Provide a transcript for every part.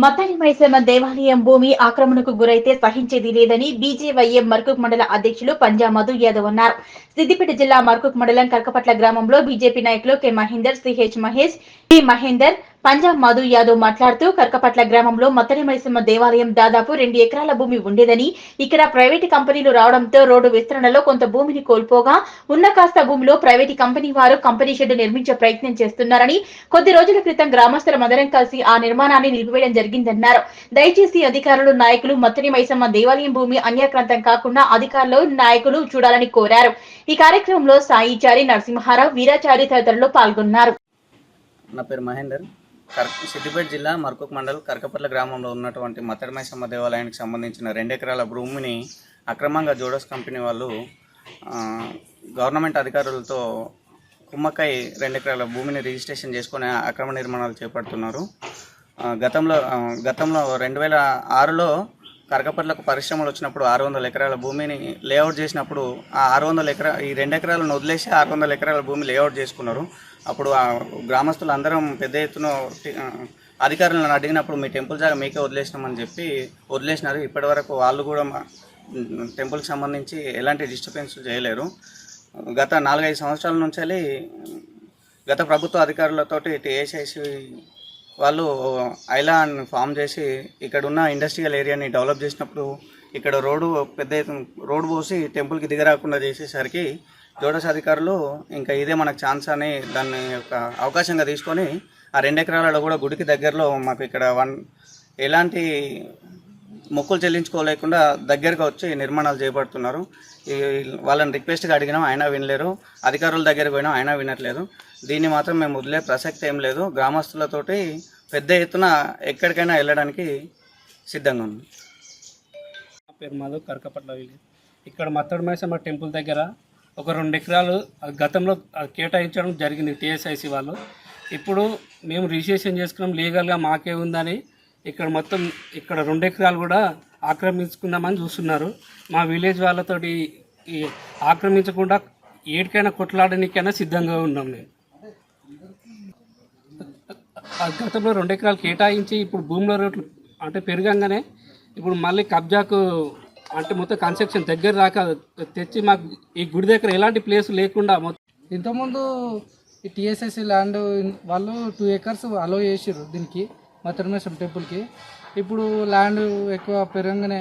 మత్తడి మైసమ్మ దేవాలయం భూమి ఆక్రమణకు గురైతే సహించేది లేదని బీజేవైఎం మర్కుక్ మండల అధ్యక్షులు పంజా మధు యాదవ్ అన్నారు. సిద్దిపేట జిల్లా మర్కుక్ మండలం కర్కపట్ల గ్రామంలో బీజేపీ నాయకులు K Mahender, CH Mahesh, T Mahender, Panja Madhu Yadav మాట్లాడుతూ కర్కపట్ల గ్రామంలో మత్తడి మైసమ్మ దేవాలయం దాదాపు 2 ఎకరాల భూమి ఉండేదని, ఇక్కడ ప్రైవేటు కంపెనీలు రావడంతో రోడ్డు విస్తరణలో కొంత భూమిని కోల్పోగా ఉన్న కాస్త భూమిలో ప్రైవేటు కంపెనీ వారు కంపెనీ షెడ్ నిర్మించే ప్రయత్నం చేస్తున్నారని, కొద్ది రోజుల క్రితం గ్రామస్తులమందరం కలిసి ఆ నిర్మాణాన్ని నిలిపివేయడం జరిగిందన్నారు. దయచేసి అధికారులు, నాయకులు మత్తడి మైసమ్మ దేవాలయం భూమి అన్యాక్రాంతం కాకుండా అధికారులు, నాయకులు చూడాలని కోరారు. ఈ కార్యక్రమంలో సాయిచారి, నరసింహారావు, వీరాచారి తదితరులు పాల్గొన్నారు. నా పేరు మహేందర్. సిద్దిపేట జిల్లా మర్కుక్ మండల్ కర్కపట్ల గ్రామంలో ఉన్నటువంటి మత్తడి మైసమ్మ దేవాలయానికి సంబంధించిన 2 ఎకరాల భూమిని అక్రమంగా జోడస్ కంపెనీ వాళ్ళు గవర్నమెంట్ అధికారులతో కుమ్మక్కై 2 ఎకరాల భూమిని రిజిస్ట్రేషన్ చేసుకుని అక్రమ నిర్మాణాలు చేపడుతున్నారు. గతంలో 2006లో కర్కపట్లకు పరిశ్రమలు వచ్చినప్పుడు 600 ఎకరాల భూమిని లేఅవుట్ చేసినప్పుడు ఆ 600 ఈ 2 ఎకరాలను వదిలేసి 600 ఎకరాల భూమి లేఅవుట్ చేసుకున్నారు. అప్పుడు ఆ గ్రామస్తులు అందరం పెద్ద ఎత్తున అధికారులను అడిగినప్పుడు మీ టెంపుల్ జాగా మీకే వదిలేసినామని చెప్పి వదిలేసినారు. ఇప్పటి వరకు వాళ్ళు కూడా టెంపుల్కి సంబంధించి ఎలాంటి డిస్టర్బెన్స్ చేయలేరు. గత 4-5 సంవత్సరాల నుంచి గత ప్రభుత్వ అధికారులతోటి టీఎస్ఐసి వాళ్ళు ఐలాన్ ఫామ్ చేసి ఇక్కడ ఉన్న ఇండస్ట్రియల్ ఏరియాని డెవలప్ చేసినప్పుడు ఇక్కడ పెద్ద ఎత్తున రోడ్డు పోసి టెంపుల్కి దిగరాకుండా చేసేసరికి జోడస్ అధికారులు ఇంకా ఇదే మనకు ఛాన్స్ అని దాన్ని ఒక అవకాశంగా తీసుకొని ఆ 2 ఎకరాలలో కూడా గుడికి దగ్గరలో మాకు ఇక్కడ ఎలాంటి మొక్కులు చెల్లించుకోలేకుండా దగ్గరగా వచ్చి నిర్మాణాలు చేపడుతున్నారు. వాళ్ళని రిక్వెస్ట్గా అడిగినాం, అయినా వినలేరు. అధికారుల దగ్గరికి పోయినాం, అయినా వినట్లేదు. దీన్ని మాత్రం మేము వదిలే ప్రసక్తి ఏం లేదు. గ్రామస్తులతోటి పెద్ద ఎత్తున ఎక్కడికైనా వెళ్ళడానికి సిద్ధంగా ఉంది. నా పేరు మాధవ్, కర్కపట్ల విలేజ్. ఇక్కడ మత్తడి మైసమ్మ టెంపుల్ దగ్గర ఒక 2 ఎకరాలు గతంలో కేటాయించడం జరిగింది టీఎస్ఐసి వాళ్ళు. ఇప్పుడు మేము రిజిస్ట్రేషన్ చేసుకున్నాం, లీగల్గా మాకే ఉందని ఇక్కడ మొత్తం 2 ఎకరాలు కూడా ఆక్రమించుకుందామని చూస్తున్నారు. మా విలేజ్ వాళ్ళతోటి ఆక్రమించకుండా ఏడికైనా కొట్లాడడానికైనా సిద్ధంగా ఉన్నాం. మేము గతంలో 2 ఎకరాలు కేటాయించి ఇప్పుడు భూమిలో రేట్లు అంటే పెరగంగానే ఇప్పుడు మళ్ళీ కబ్జాకు అంటే మొత్తం కన్స్ట్రక్షన్ దగ్గర దాకా తెచ్చి మాకు ఈ గుడి దగ్గర ఎలాంటి ప్లేస్ లేకుండా ఇంతకుముందు ఈ టీఎస్ఎస్సి ల్యాండ్ వాళ్ళు 2 ఎకర్స్ అలో చేసారు దీనికి మత్తడి మైసమ్మ టెంపుల్కి. ఇప్పుడు ల్యాండ్ ఎక్కువ పెరగంగానే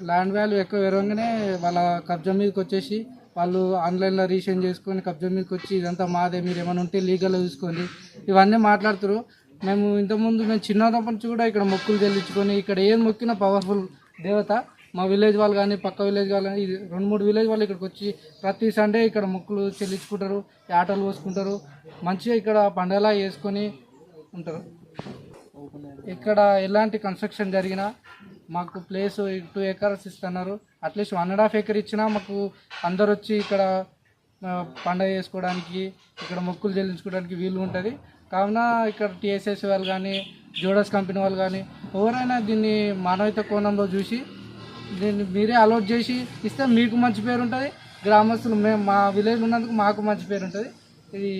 ల్యాండ్ వాల్యూ ఎక్కువ పెరగంగానే వాళ్ళ కబ్జా మీదకి వచ్చేసి వాళ్ళు ఆన్లైన్లో రిజిస్ట్రేషన్ చేసుకొని కబ్జా మీదకి వచ్చి ఇదంతా మాదే, మీరు ఏమైనా ఉంటే లీగల్గా చూసుకోండి ఇవన్నీ మాట్లాడుతారు. మేము చిన్నప్పటి నుంచి కూడా ఇక్కడ మొక్కులు చెల్లించుకొని ఇక్కడ ఏం మొక్కినా పవర్ఫుల్ దేవత మా విలేజ్ వాళ్ళు కానీ పక్క విలేజ్ వాళ్ళు కానీ 2-3 విలేజ్ వాళ్ళు ఇక్కడికి వచ్చి ప్రతి సండే ఇక్కడ మొక్కులు చెల్లించుకుంటారు, ఆటలు పోసుకుంటారు, మంచిగా ఇక్కడ పండగలా చేసుకొని ఉంటారు. ఇక్కడ ఎలాంటి కన్స్ట్రక్షన్ జరిగినా మాకు ప్లేస్ 2 ఎకర్స్ ఇస్తున్నారు. అట్లీస్ట్ 1.5 ఎకర్ ఇచ్చినా మాకు అందరు వచ్చి ఇక్కడ పండగ చేసుకోవడానికి, ఇక్కడ మొక్కులు చెల్లించుకోవడానికి వీలు ఉంటుంది. కావున ఇక్కడ టీఎస్ఎస్ వాళ్ళు కానీ జోడస్ కంపెనీ వాళ్ళు కానీ ఎవరైనా దీన్ని మానవీయత కోణంలో చూసి దీన్ని మీరే అలౌట్ చేసి ఇస్తే మీకు మంచి పేరు ఉంటుంది, గ్రామస్తులు మా విలేజ్ ఉన్నందుకు మాకు మంచి పేరు ఉంటుంది. ఇది